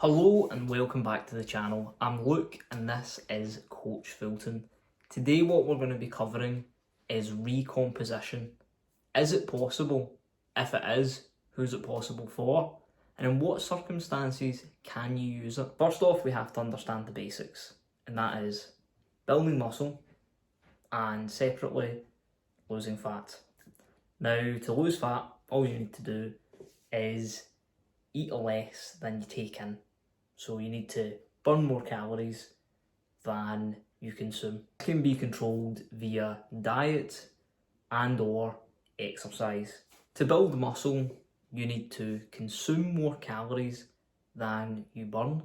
Hello and welcome back to the channel. I'm Luke and this is Coach Fulton. Today what we're going to be covering is recomposition. Is it possible? If it is, who's it possible for? And in what circumstances can you use it? First off, we have to understand the basics, and that is building muscle and separately losing fat. Now, to lose fat, all you need to do is eat less than you take in. So you need to burn more calories than you consume. This can be controlled via diet and or exercise. To build muscle, you need to consume more calories than you burn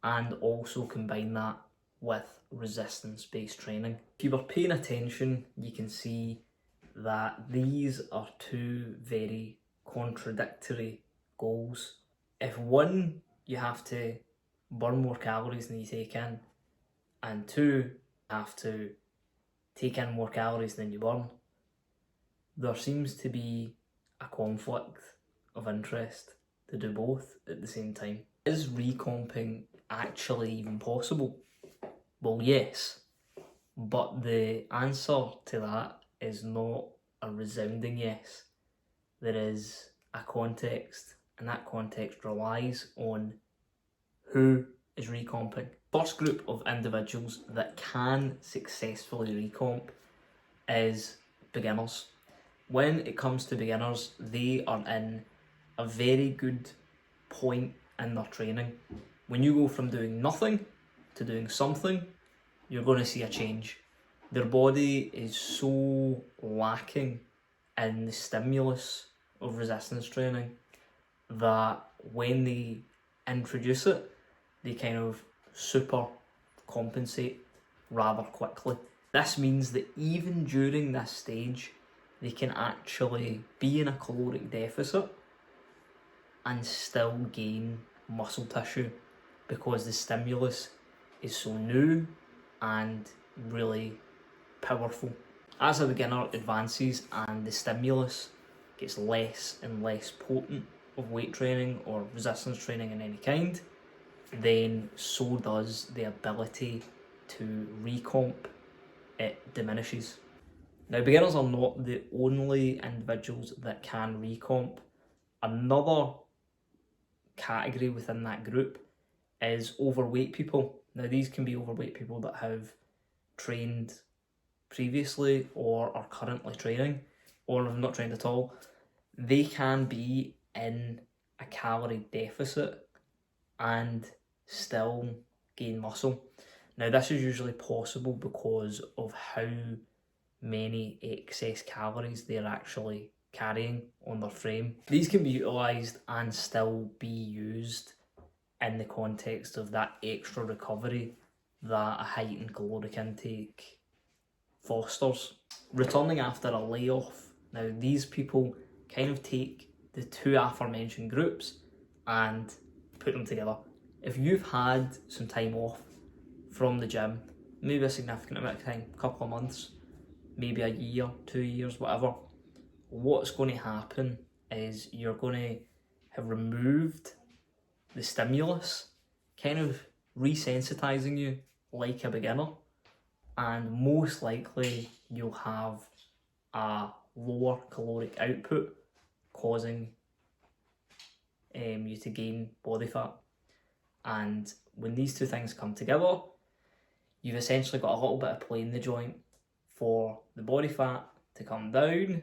and also combine that with resistance-based training. If you were paying attention, you can see that these are two very contradictory goals. If one, you have to burn more calories than you take in, and two, you have to take in more calories than you burn, there seems to be a conflict of interest to do both at the same time. Is recomping actually even possible? Well, yes, but the answer to that is not a resounding yes. There is a context, and that context relies on who is recomping. First group of individuals that can successfully recomp is beginners. When it comes to beginners, they are in a very good point in their training. When you go from doing nothing to doing something, you're going to see a change. Their body is so lacking in the stimulus of resistance training that when they introduce it, they kind of super compensate rather quickly. This means that even during this stage, they can actually be in a caloric deficit and still gain muscle tissue because the stimulus is so new and really powerful. As a beginner advances and the stimulus gets less and less potent of weight training or resistance training in any kind, then so does the ability to recomp. It diminishes. Now, beginners are not the only individuals that can recomp. Another category within that group is overweight people. Now, these can be overweight people that have trained previously or are currently training or have not trained at all. They can be in a calorie deficit and still gain muscle. Now, this is usually possible because of how many excess calories they're actually carrying on their frame. These can be utilised and still be used in the context of that extra recovery that a heightened caloric intake fosters. Returning after a layoff. Now, these people kind of take the two aforementioned groups and put them together. If you've had some time off from the gym, maybe a significant amount of time, a couple of months, maybe a year, 2 years, whatever, what's going to happen is you're going to have removed the stimulus, kind of resensitizing you like a beginner, and most likely you'll have a lower caloric output, causing you to gain body fat. And when these two things come together, you've essentially got a little bit of play in the joint for the body fat to come down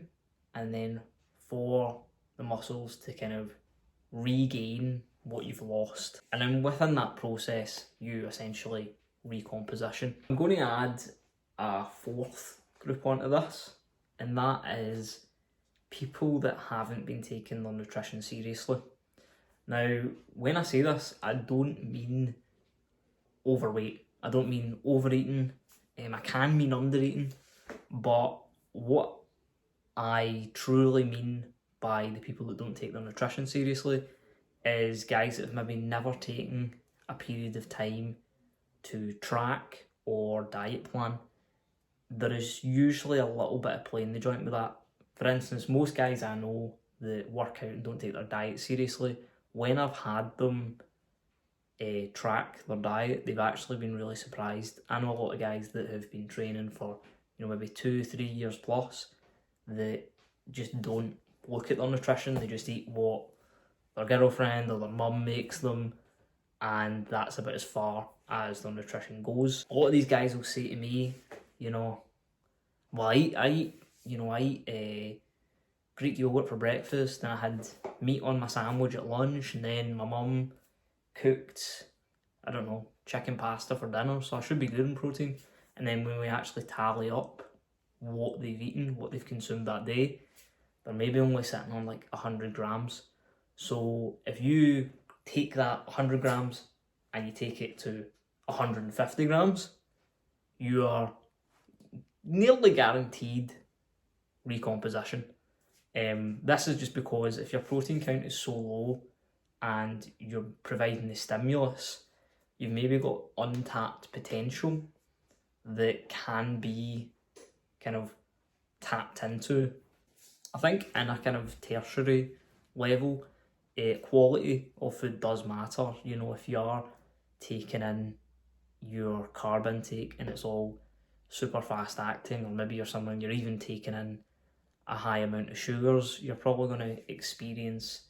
and then for the muscles to kind of regain what you've lost. And then within that process, you essentially recomposition. I'm going to add a fourth group onto this, and that is people that haven't been taking their nutrition seriously. Now, when I say this, I don't mean overweight. I don't mean overeating. I can mean undereating. But what I truly mean by the people that don't take their nutrition seriously is guys that have maybe never taken a period of time to track or diet plan. There is usually a little bit of play in the joint with that. For instance, most guys I know that work out and don't take their diet seriously, when I've had them track their diet, they've actually been really surprised. I know a lot of guys that have been training for, maybe 2-3 years plus, that just don't look at their nutrition. They just eat what their girlfriend or their mum makes them, and that's about as far as their nutrition goes. A lot of these guys will say to me, well, I eat Greek yogurt for breakfast, and I had meat on my sandwich at lunch, and then my mum cooked, I don't know, chicken pasta for dinner, so I should be good in protein. And then when we actually tally up what they've eaten, what they've consumed that day, they're maybe only sitting on like 100 grams. So if you take that 100 grams and you take it to 150 grams, you are nearly guaranteed recomposition. This is just because if your protein count is so low and you're providing the stimulus, you've maybe got untapped potential that can be kind of tapped into. I think in a kind of tertiary level, quality of food does matter. If you are taking in your carb intake and it's all super fast acting, or maybe you're someone you're even taking in a high amount of sugars, you're probably going to experience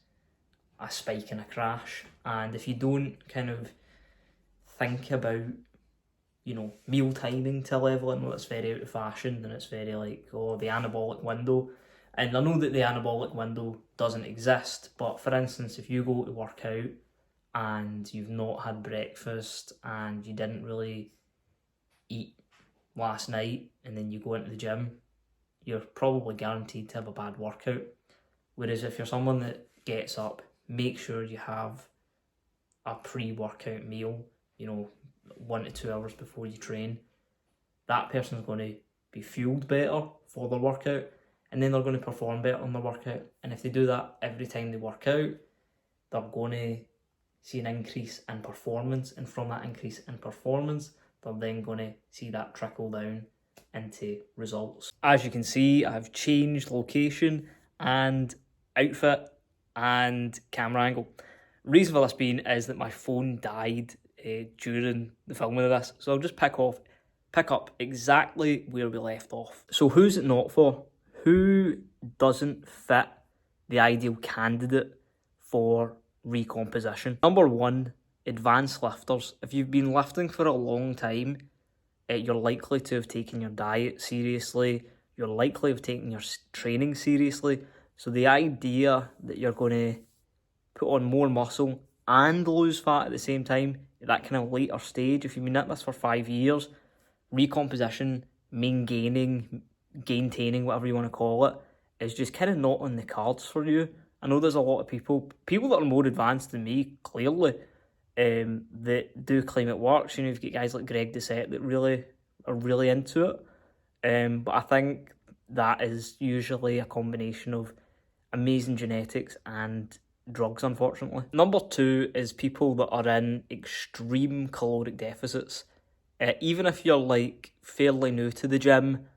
a spike and a crash. And if you don't kind of think about meal timing to a level, I know it's very out of fashion and it's very like, the anabolic window. And I know that the anabolic window doesn't exist, but for instance, if you go to work out and you've not had breakfast and you didn't really eat last night, and then you go into the gym, you're probably guaranteed to have a bad workout. Whereas if you're someone that gets up, make sure you have a pre-workout meal, 1 to 2 hours before you train, that person's going to be fueled better for their workout, and then they're going to perform better on their workout. And if they do that every time they work out, they're going to see an increase in performance, and from that increase in performance, they're then going to see that trickle down into results. As you can see, I've changed location and outfit and camera angle. Reason for this being is that my phone died during the filming of this, so I'll just pick up exactly where we left off. So who's it not for? Who doesn't fit the ideal candidate for recomposition? Number one, advanced lifters. If you've been lifting for a long time, you're likely to have taken your diet seriously, you're likely to have taken your training seriously. So the idea that you're going to put on more muscle and lose fat at the same time, at that kind of later stage, if you've been at this for 5 years, recomposition, gaintaining, whatever you want to call it, is just kind of not on the cards for you. I know there's a lot of people that are more advanced than me, clearly, that do claim it works. You've got guys like Greg Doucette that really are really into it. But I think that is usually a combination of amazing genetics and drugs, unfortunately. Number two is people that are in extreme caloric deficits. Even if you're like fairly new to the gym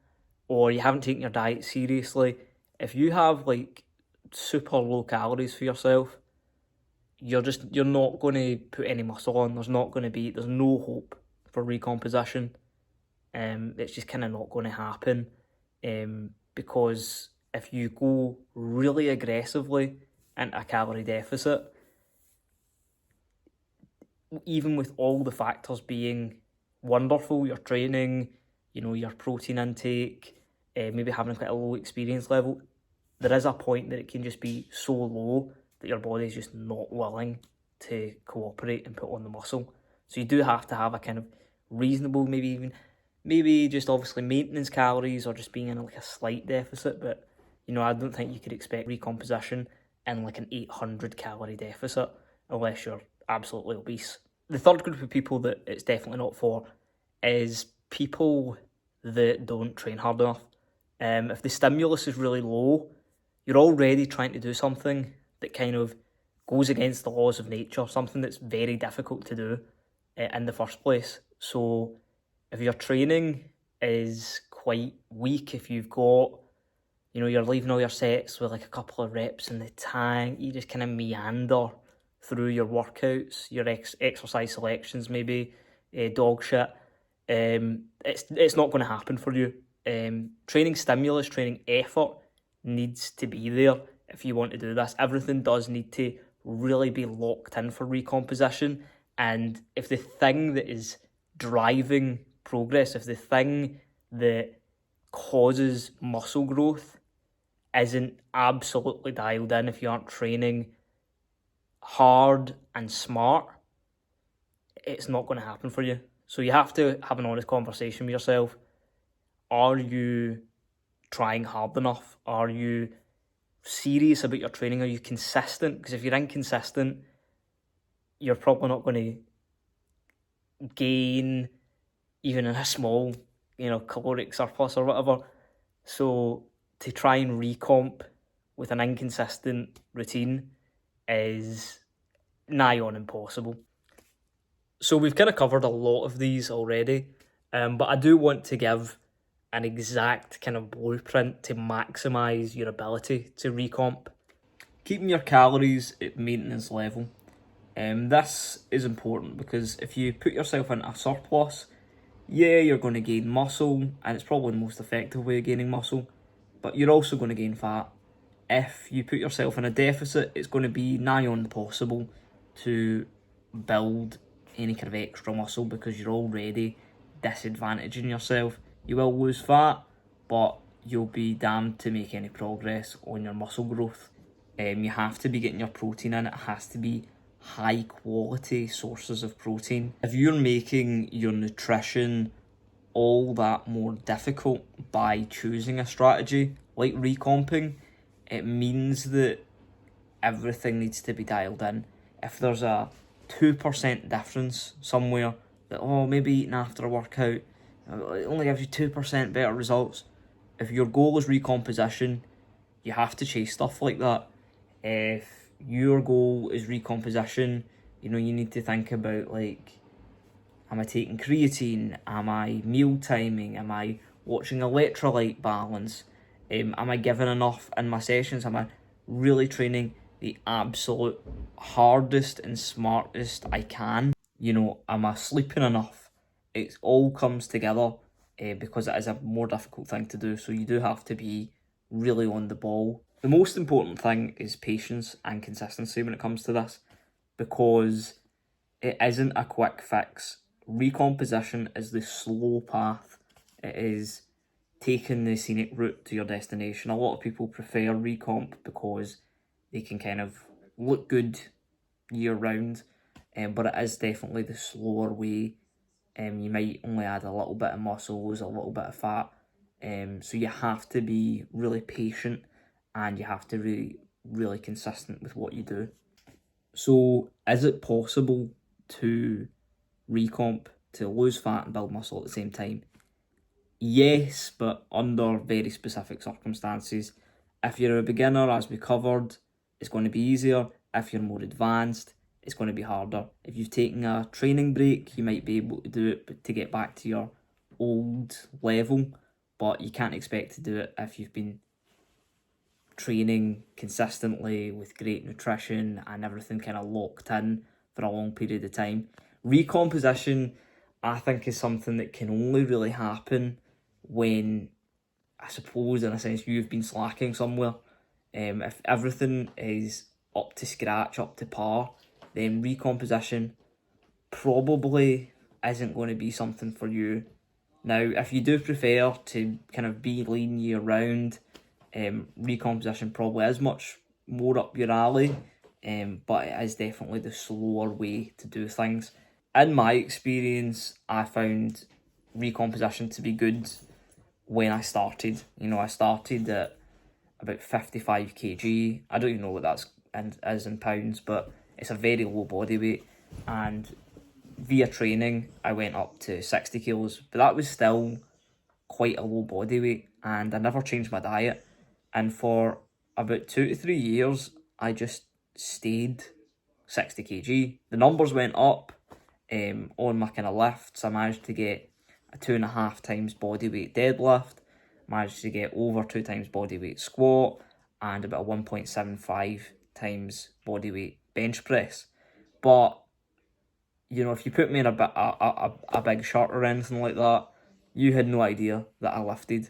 or you haven't taken your diet seriously, if you have like super low calories for yourself, you're not going to put any muscle on. There's no hope for recomposition. It's just kind of not going to happen, because if you go really aggressively into a calorie deficit, even with all the factors being wonderful, your training, your protein intake, maybe having quite a low experience level, there is a point that it can just be so low that your body is just not willing to cooperate and put on the muscle. So you do have to have a kind of reasonable, maybe just obviously maintenance calories or just being in like a slight deficit. But I don't think you could expect recomposition in like an 800 calorie deficit unless you're absolutely obese. The third group of people that it's definitely not for is people that don't train hard enough. If the stimulus is really low, you're already trying to do something that kind of goes against the laws of nature, something that's very difficult to do in the first place. So if your training is quite weak, if you've got, you're leaving all your sets with like a couple of reps in the tank, you just kind of meander through your workouts, your exercise selections, maybe dog shit, it's not going to happen for you. Training stimulus, training effort needs to be there if you want to do this. Everything does need to really be locked in for recomposition. And if the thing that is driving progress, if the thing that causes muscle growth isn't absolutely dialed in, if you aren't training hard and smart, it's not going to happen for you. So you have to have an honest conversation with yourself. Are you trying hard enough? Are you serious about your training? Are you consistent? Because if you're inconsistent, you're probably not going to gain even in a small, caloric surplus or whatever. So to try and recomp with an inconsistent routine is nigh on impossible. So we've kind of covered a lot of these already, but I do want to give an exact kind of blueprint to maximise your ability to recomp. Keeping your calories at maintenance level. This is important because if you put yourself into a surplus, yeah, you're going to gain muscle, and it's probably the most effective way of gaining muscle, but you're also going to gain fat. If you put yourself in a deficit, it's going to be nigh on impossible to build any kind of extra muscle because you're already disadvantaging yourself. You will lose fat, but you'll be damned to make any progress on your muscle growth. You have to be getting your protein in. It has to be high quality sources of protein. If you're making your nutrition all that more difficult by choosing a strategy like recomping, it means that everything needs to be dialed in. If there's a 2% difference somewhere, that maybe eating after a workout it only gives you 2% better results. If your goal is recomposition, you have to chase stuff like that. If your goal is recomposition, you need to think about, like, am I taking creatine? Am I meal timing? Am I watching electrolyte balance? Am I giving enough in my sessions? Am I really training the absolute hardest and smartest I can? Am I sleeping enough? It all comes together because it is a more difficult thing to do. So you do have to be really on the ball. The most important thing is patience and consistency when it comes to this, because it isn't a quick fix. Recomposition is the slow path. It is taking the scenic route to your destination. A lot of people prefer recomp because they can kind of look good year round, but it is definitely the slower way. You might only add a little bit of muscle, lose a little bit of fat. So you have to be really patient, and you have to be really consistent with what you do. So is it possible to recomp, to lose fat and build muscle at the same time? Yes, but under very specific circumstances. If you're a beginner, as we covered, it's going to be easier. If you're more advanced, it's going to be harder. If you've taken a training break, you might be able to do it to get back to your old level, but you can't expect to do it if you've been training consistently with great nutrition and everything kind of locked in for a long period of time. Recomposition, I think, is something that can only really happen when, I suppose, in a sense, you've been slacking somewhere. If everything is up to scratch, up to par, then recomposition probably isn't going to be something for you. Now, if you do prefer to kind of be lean year round, recomposition probably is much more up your alley, but it is definitely the slower way to do things. In my experience, I found recomposition to be good when I started. I started at about 55 kg. I don't even know what that's is in pounds, but it's a very low body weight, and via training I went up to 60 kilos, but that was still quite a low body weight, and I never changed my diet. And for about 2 to 3 years I just stayed 60 kg. The numbers went up on my kind of lifts. I managed to get a 2.5 times body weight deadlift, managed to get over 2 times body weight squat, and about a 1.75 times body weight bench press. But, you know, if you put me in a big shirt or anything like that, you had no idea that I lifted.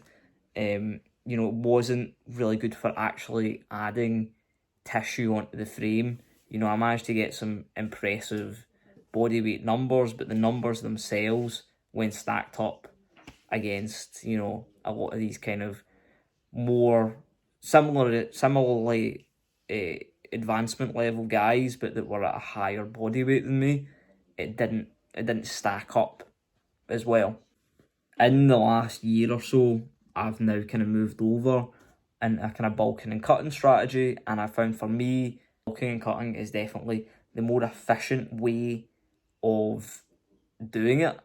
You know, it wasn't really good for actually adding tissue onto the frame. You know, I managed to get some impressive body weight numbers, but the numbers themselves, when stacked up against, you know, a lot of these kind of more similarly advancement level guys, but that were at a higher body weight than me, it didn't stack up as well. In the last year or so, I've now kind of moved over in a kind of bulking and cutting strategy, and I found for me, bulking and cutting is definitely the more efficient way of doing it.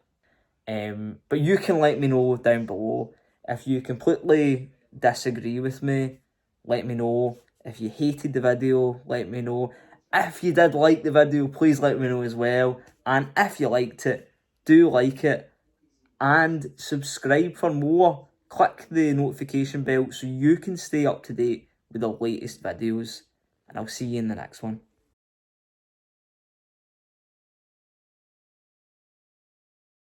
But you can let me know down below if you completely disagree with me. Let me know. If you hated the video, let me know. If you did like the video, please let me know as well. And if you liked it, do like it and subscribe for more. Click the notification bell so you can stay up to date with the latest videos. And I'll see you in the next one.